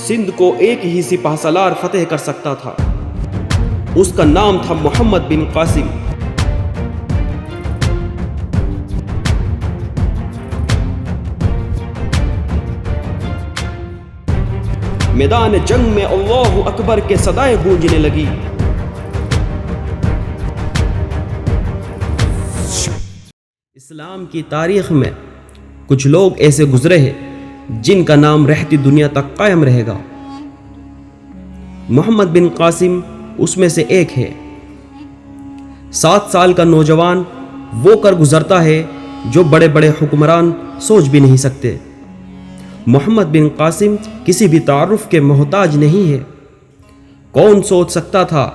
سندھ کو ایک ہی سپاہ سالار فتح کر سکتا تھا۔ اس کا نام تھا محمد بن قاسم۔ میدان جنگ میں اللہ اکبر کے صدائیں گونجنے لگی۔ اسلام کی تاریخ میں کچھ لوگ ایسے گزرے ہیں جن کا نام رہتی دنیا تک قائم رہے گا۔ محمد بن قاسم اس میں سے ایک ہے۔ 7 سال کا نوجوان وہ کر گزرتا ہے جو بڑے بڑے حکمران سوچ بھی نہیں سکتے۔ محمد بن قاسم کسی بھی تعارف کے محتاج نہیں ہے۔ کون سوچ سکتا تھا،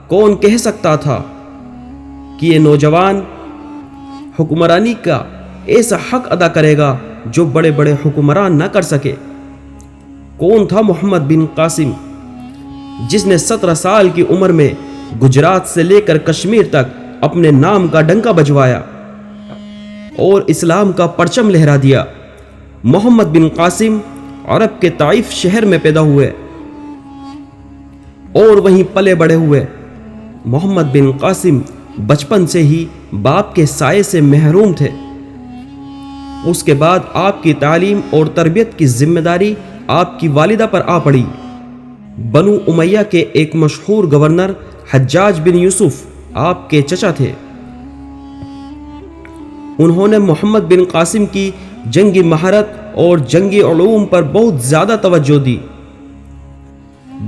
کون کہہ سکتا تھا کہ یہ نوجوان حکمرانی کا ایسا حق ادا کرے گا جو بڑے بڑے حکمران نہ کر سکے۔ کون تھا محمد بن قاسم جس نے 17 سال کی عمر میں گجرات سے لے کر کشمیر تک اپنے نام کا ڈنکا بجوایا اور اسلام کا پرچم لہرا دیا۔ محمد بن قاسم عرب کے طائف شہر میں پیدا ہوئے اور وہیں پلے بڑے ہوئے۔ محمد بن قاسم بچپن سے ہی باپ کے سائے سے محروم تھے۔ اس کے بعد آپ کی تعلیم اور تربیت کی ذمہ داری آپ کی والدہ پر آ پڑی۔ بنو امیہ کے ایک مشہور گورنر حجاج بن یوسف آپ کے چچا تھے۔ انہوں نے محمد بن قاسم کی جنگی مہارت اور جنگی علوم پر بہت زیادہ توجہ دی۔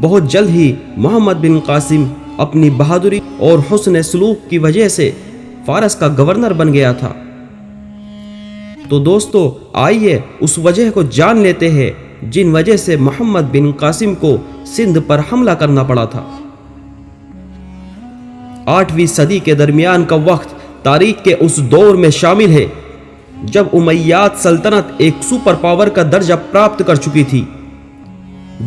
بہت جلد ہی محمد بن قاسم اپنی بہادری اور حسن سلوک کی وجہ سے فارس کا گورنر بن گیا تھا۔ تو دوستو آئیے اس وجہ کو جان لیتے ہیں جن وجہ سے محمد بن قاسم کو سندھ پر حملہ کرنا پڑا تھا۔ 8ویں صدی کے درمیان کا وقت تاریخ کے اس دور میں شامل ہے جب امیاد سلطنت ایک سپر پاور کا درجہ پراپت کر چکی تھی،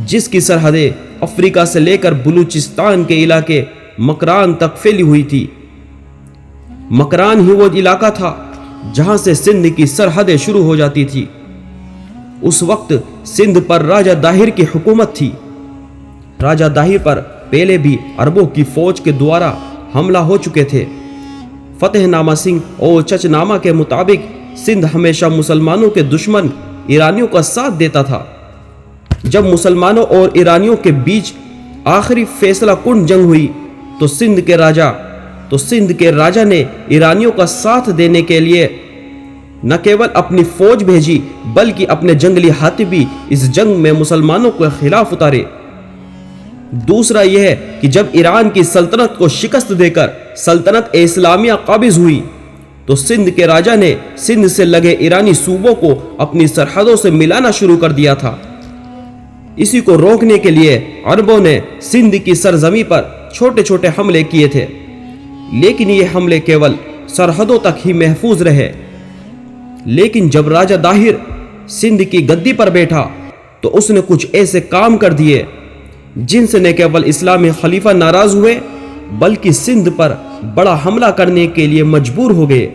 جس کی سرحدیں افریقہ سے لے کر بلوچستان کے علاقے مکران تک پھیلی ہوئی تھی۔ مکران ہی وہ علاقہ تھا جہاں سے سندھ کی سرحدیں شروع ہو جاتی تھی۔ اس وقت سندھ پر راجہ داہر کی حکومت تھی۔ راجہ داہر پر پہلے بھی عربوں کی فوج کے دوارا حملہ ہو چکے تھے۔ فتح نامہ سنگھ اور چچ نامہ کے مطابق سندھ ہمیشہ مسلمانوں کے دشمن ایرانیوں کا ساتھ دیتا تھا۔ جب مسلمانوں اور ایرانیوں کے بیچ آخری فیصلہ کن جنگ ہوئی تو سندھ کے راجہ نے ایرانیوں کا ساتھ دینے کے لیے نہ کیول اپنی فوج بھیجی بلکہ اپنے جنگلی ہاتھی بھی اس جنگ میں مسلمانوں کے خلاف اتارے۔ دوسرا یہ ہے کہ جب ایران کی سلطنت کو شکست دے کر سلطنت اسلامیہ قابض ہوئی تو سندھ کے راجہ نے سندھ سے لگے ایرانی صوبوں کو اپنی سرحدوں سے ملانا شروع کر دیا تھا۔ اسی کو روکنے کے لیے عربوں نے سندھ کی سرزمین پر چھوٹے چھوٹے حملے کیے تھے، لیکن یہ حملے کیول سرحدوں تک ہی محفوظ رہے۔ لیکن جب راجہ داہر سندھ کی گدی پر بیٹھا تو اس نے کچھ ایسے کام کر دیے جن سے نہ کیول اسلامی خلیفہ ناراض ہوئے بلکہ سندھ پر بڑا حملہ کرنے کے لیے مجبور ہو گئے۔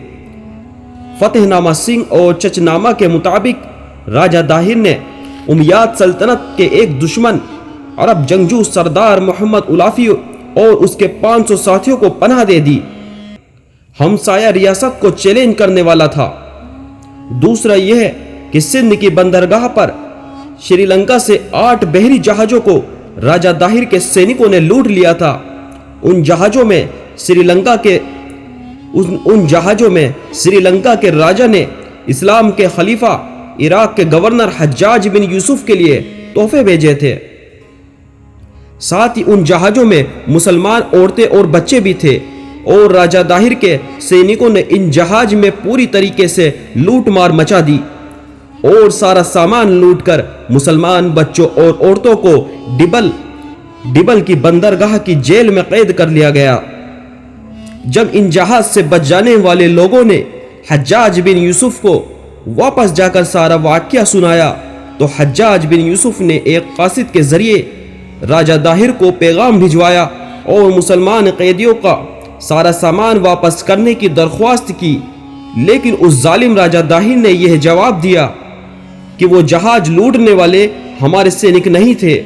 فتح نامہ سنگھ اور چچ نامہ کے مطابق راجہ داہر نے امیاد سلطنت کے ایک دشمن عرب جنگجو سردار محمد الافی اور اس کے 500 ساتھیوں کو پناہ دے دی۔ ہمسایہ ریاست کو چیلنج کرنے والا تھا۔ دوسرا یہ ہے کہ سندھ کی بندرگاہ پر شری لنکا سے 8 بحری جہازوں کو راجہ داہر کے سینکوں نے لوٹ لیا تھا۔ ان جہازوں میں سری لنکا کے راجہ نے اسلام کے خلیفہ عراق کے گورنر حجاج بن یوسف کے لیے تحفے بھیجے تھے۔ ساتھ ہی ان جہازوں میں مسلمان عورتیں اور بچے بھی تھے اور راجہ داہر کے سینکوں نے ان جہاز میں پوری طریقے سے لوٹ مار مچا دی اور سارا سامان لوٹ کر مسلمان بچوں اور عورتوں کو ڈبل کی بندرگاہ کی جیل میں قید کر لیا گیا۔ جب ان جہاز سے بچ جانے والے لوگوں نے حجاج بن یوسف کو واپس جا کر سارا واقعہ سنایا تو حجاج بن یوسف نے ایک قاصد کے ذریعے راجہ داہر کو پیغام بھجوایا اور مسلمان قیدیوں کا سارا سامان واپس کرنے کی درخواست کی، لیکن اس ظالم راجہ داہر نے یہ جواب دیا کہ وہ جہاز لوٹنے والے ہمارے سینک نہیں تھے،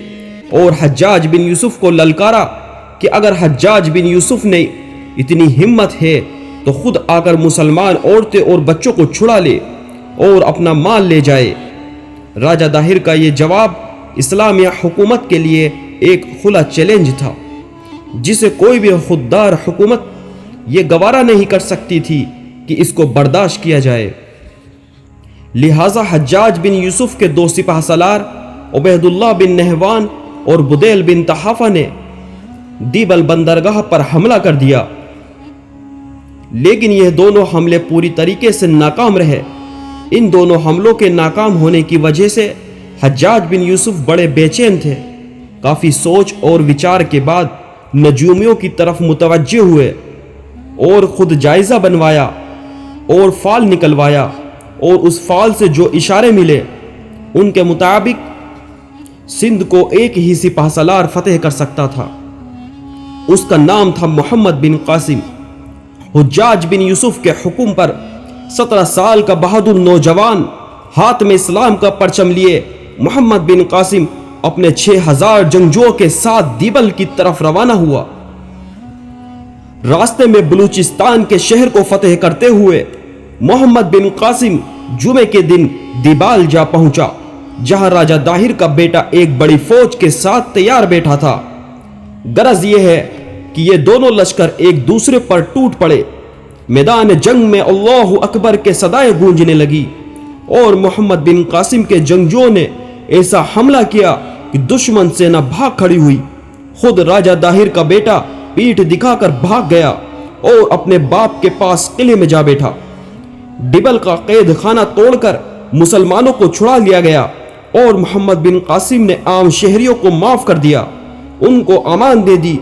اور حجاج بن یوسف کو للکارا کہ اگر حجاج بن یوسف نے اتنی ہمت ہے تو خود آ کر مسلمان عورتیں اور بچوں کو چھڑا لے اور اپنا مال لے جائے۔ راجہ داہر کا یہ جواب اسلامیہ حکومت کے لیے ایک کھلا چیلنج تھا، جسے کوئی بھی خوددار حکومت یہ گوارا نہیں کر سکتی تھی کہ اس کو برداشت کیا جائے۔ لہٰذا حجاج بن یوسف کے دو سپہ سالار عبید اللہ بن نہوان اور بدیل بن طحافہ نے دیبل بندرگاہ پر حملہ کر دیا، لیکن یہ دونوں حملے پوری طریقے سے ناکام رہے۔ ان دونوں حملوں کے ناکام ہونے کی وجہ سے حجاج بن یوسف بڑے بے چین تھے۔ کافی سوچ اور وچار کے بعد نجومیوں کی طرف متوجہ ہوئے اور خود جائزہ بنوایا اور فال نکلوایا، اور اس فال سے جو اشارے ملے ان کے مطابق سندھ کو ایک ہی سپہ سالار فتح کر سکتا تھا۔ اس کا نام تھا محمد بن قاسم۔ حجاج بن یوسف کے حکم پر 17 سال کا بہادر نوجوان ہاتھ میں اسلام کا پرچم لیے محمد بن قاسم اپنے 6000 جنگجوؤں کے ساتھ دیبل کی طرف روانہ ہوا۔ راستے میں بلوچستان کے شہر کو فتح کرتے ہوئے محمد بن قاسم جمعے کے دن دیبال جا پہنچا، جہاں راجہ داہر کا بیٹا ایک بڑی فوج کے ساتھ تیار بیٹھا تھا۔ غرض یہ ہے کہ یہ دونوں لشکر ایک دوسرے پر ٹوٹ پڑے۔ میدان جنگ میں اللہ اکبر کے صدائیں گونجنے لگی، اور محمد بن قاسم کے جنگجوؤں نے ایسا حملہ کیا کہ دشمن سے نہ بھاگ کھڑی ہوئی۔ خود راجہ داہر کا بیٹا پیٹھ دکھا کر بھاگ گیا اور اپنے باپ کے پاس قلعے میں جا بیٹھا۔ ڈبل کا قید خانہ توڑ کر مسلمانوں کو چھڑا لیا گیا، اور محمد بن قاسم نے عام شہریوں کو معاف کر دیا، ان کو امان دے دی،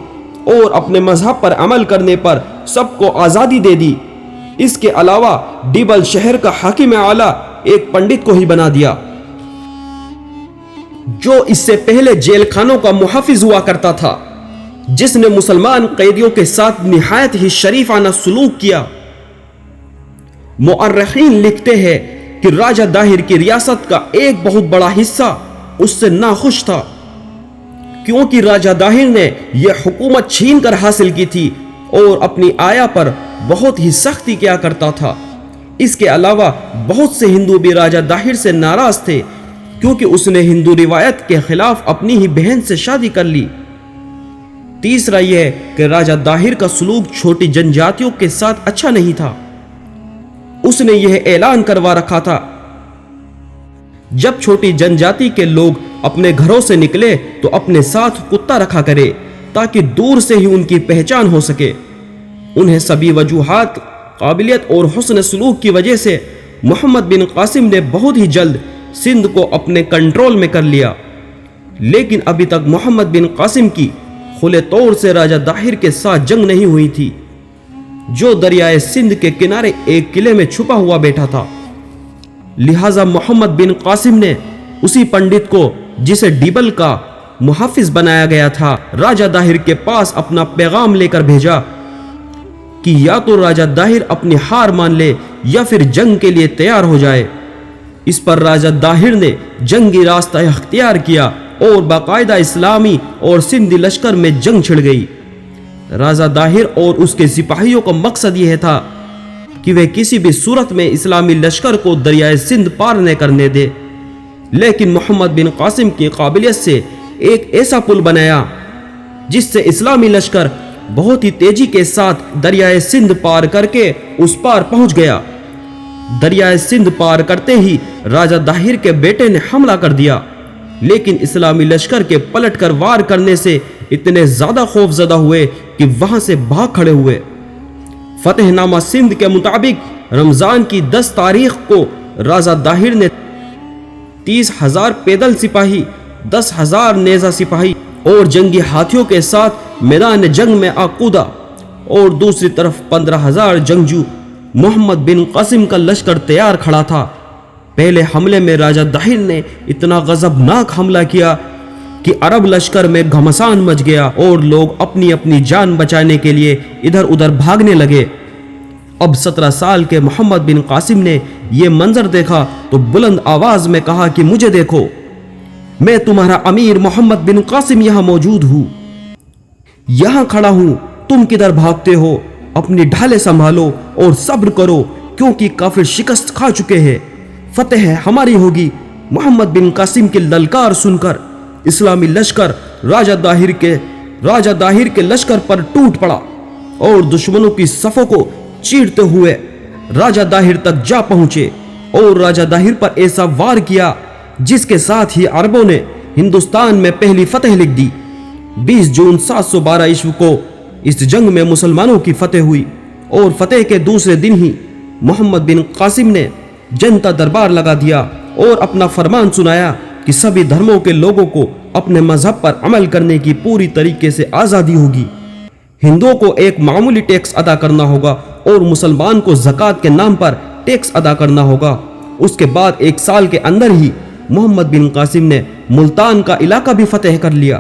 اور اپنے مذہب پر عمل کرنے پر سب کو آزادی دے دی۔ اس کے علاوہ ڈبل شہر کا حاکم اعلیٰ ایک پنڈت کو ہی بنا دیا، جو اس سے پہلے جیل خانوں کا محافظ ہوا کرتا تھا، جس نے مسلمان قیدیوں کے ساتھ نہایت ہی شریفانہ سلوک کیا۔ مؤرخین لکھتے ہیں کہ راجہ داہر کی ریاست کا ایک بہت بڑا حصہ اس سے ناخوش تھا، کیونکہ راجہ داہر نے یہ حکومت چھین کر حاصل کی تھی اور اپنی آیا پر بہت ہی سختی کیا کرتا تھا۔ اس کے علاوہ بہت سے ہندو بھی راجہ داہر سے ناراض تھے، کیونکہ اس نے ہندو روایت کے خلاف اپنی ہی بہن سے شادی کر لی۔ تیسرا یہ کہ راجہ داہر کا سلوک چھوٹی جنجاتیوں کے ساتھ اچھا نہیں تھا۔ اس نے یہ اعلان کروا رکھا تھا، جب چھوٹی جنجاتی کے لوگ اپنے گھروں سے نکلے تو اپنے ساتھ کتا رکھا کرے، تاکہ دور سے ہی ان کی پہچان ہو سکے۔ انہیں سبھی وجوہات، قابلیت اور حسن سلوک کی وجہ سے محمد بن قاسم نے بہت ہی جلد سندھ کو اپنے کنٹرول میں کر لیا، لیکن ابھی تک محمد بن قاسم کی کھلے طور سے راجہ داہر کے ساتھ جنگ نہیں ہوئی تھی، جو دریائے سندھ کے کنارے ایک قلعے میں چھپا ہوا بیٹھا تھا۔ لہٰذا محمد بن قاسم نے اسی پنڈت کو، جسے ڈبل کا محافظ بنایا گیا تھا، راجہ داہر کے پاس اپنا پیغام لے کر بھیجا کہ یا تو راجہ داہر اپنی ہار مان لے یا پھر جنگ کے لیے تیار ہو جائے۔ اس پر راجہ داہر نے جنگی راستہ اختیار کیا اور باقاعدہ اسلامی اور سندھی لشکر میں جنگ چھڑ گئی۔ راجہ داہر اور اس کے سپاہیوں کا مقصد یہ تھا کہ وہ کسی بھی صورت میں اسلامی لشکر کو دریائے سندھ پار نہ کرنے دے، لیکن محمد بن قاسم کی قابلیت سے ایک ایسا پل بنایا جس سے اسلامی لشکر بہت ہی تیزی کے ساتھ دریائے سندھ پار کر کے اس پار پہنچ گیا۔ دریائے سندھ پار کرتے ہی راجہ داہر کے بیٹے نے حملہ کر دیا، لیکن اسلامی لشکر کے پلٹ کر وار کرنے سے اتنے زیادہ خوف زدہ ہوئے کہ وہاں سے بھاگ کھڑے ہوئے۔ فتح نامہ سندھ کے مطابق رمضان کی 10 تاریخ کو راجہ داہر نے 30,000 پیدل سپاہی، 10,000 نیزہ سپاہی اور جنگی ہاتھیوں کے ساتھ میدان جنگ میں آ کودا، اور دوسری طرف 15,000 جنگجو۔ محمد بن قاسم کا لشکر تیار کھڑا تھا۔ پہلے حملے میں راجہ داہر نے اتنا غضبناک حملہ کیا کہ عرب لشکر میں گھمسان مچ گیا اور لوگ اپنی اپنی جان بچانے کے لیے ادھر ادھر بھاگنے لگے۔ اب 17 سال کے محمد بن قاسم نے یہ منظر دیکھا تو بلند آواز میں کہا کہ مجھے دیکھو۔ میں تمہارا امیر محمد بن قاسم یہاں موجود ہوں، یہاں کھڑا ہوں، تم کدھر بھاگتے ہو؟ اپنی ڈھالیں سنبھالو اور صبر کرو، کیونکہ کافر شکست کھا چکے ہیں، فتح ہماری ہوگی۔ محمد بن قاسم کی للکار سن کر اسلامی لشکر راجہ داہر کے لشکر پر ٹوٹ پڑا اور دشمنوں کی صفوں کو چیرتے ہوئے راجہ داہر تک جا پہنچے اور راجہ داہر پر ایسا وار کیا جس کے ساتھ ہی عربوں نے ہندوستان میں پہلی فتح لکھ دی۔ 20 جون 712 عیسوی کو اس جنگ میں مسلمانوں کی فتح ہوئی اور فتح کے دوسرے دن ہی محمد بن قاسم نے جنتا دربار لگا دیا اور اپنا فرمان سنایا کہ سبھی دھرموں کے لوگوں کو اپنے مذہب پر عمل کرنے کی پوری طریقے سے آزادی ہوگی۔ ہندوؤں کو ایک معمولی ٹیکس ادا کرنا ہوگا اور مسلمان کو زکوٰۃ کے نام پر ٹیکس ادا کرنا ہوگا۔ اس کے بعد 1 سال کے اندر ہی محمد بن قاسم نے ملتان کا علاقہ بھی فتح کر لیا،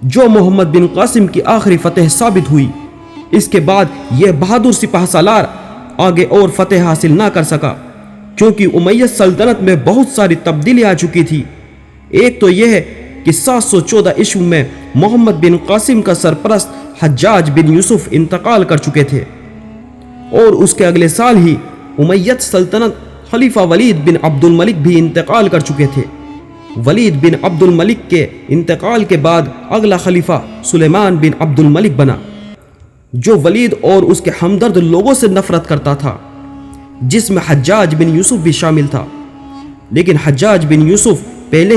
جو محمد بن قاسم کی آخری فتح ثابت ہوئی۔ اس کے بعد یہ بہادر سپہ سالار آگے اور فتح حاصل نہ کر سکا، کیونکہ امیہ سلطنت میں بہت ساری تبدیلی آ چکی تھی۔ ایک تو یہ ہے کہ 714 عیسوی میں محمد بن قاسم کا سرپرست حجاج بن یوسف انتقال کر چکے تھے، اور اس کے اگلے سال ہی امیہ سلطنت خلیفہ ولید بن عبد الملک بھی انتقال کر چکے تھے۔ ولید بن عبد الملک کے انتقال کے بعد اگلا خلیفہ سلیمان بن عبد الملک بنا، جو ولید اور اس کے ہمدرد لوگوں سے نفرت کرتا تھا، جس میں حجاج بن یوسف بھی شامل تھا۔ لیکن حجاج بن یوسف پہلے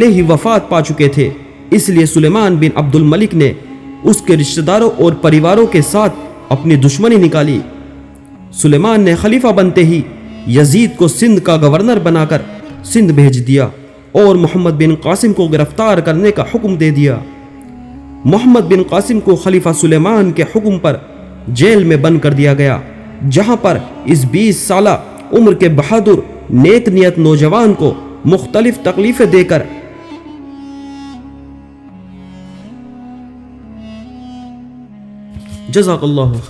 ہی وفات پا چکے تھے، اس لیے سلیمان بن عبد الملک نے اس کے رشتہ داروں اور پریواروں کے ساتھ اپنی دشمنی نکالی۔ سلیمان نے خلیفہ بنتے ہی یزید کو سندھ کا گورنر بنا کر سندھ بھیج دیا اور محمد بن قاسم کو گرفتار کرنے کا حکم دے دیا۔ محمد بن قاسم کو خلیفہ سلیمان کے حکم پر جیل میں بند کر دیا گیا، جہاں پر اس 20 سالہ عمر کے بہادر نیک نیت نوجوان کو مختلف تکلیفیں دے کر جزاک اللہ خیر۔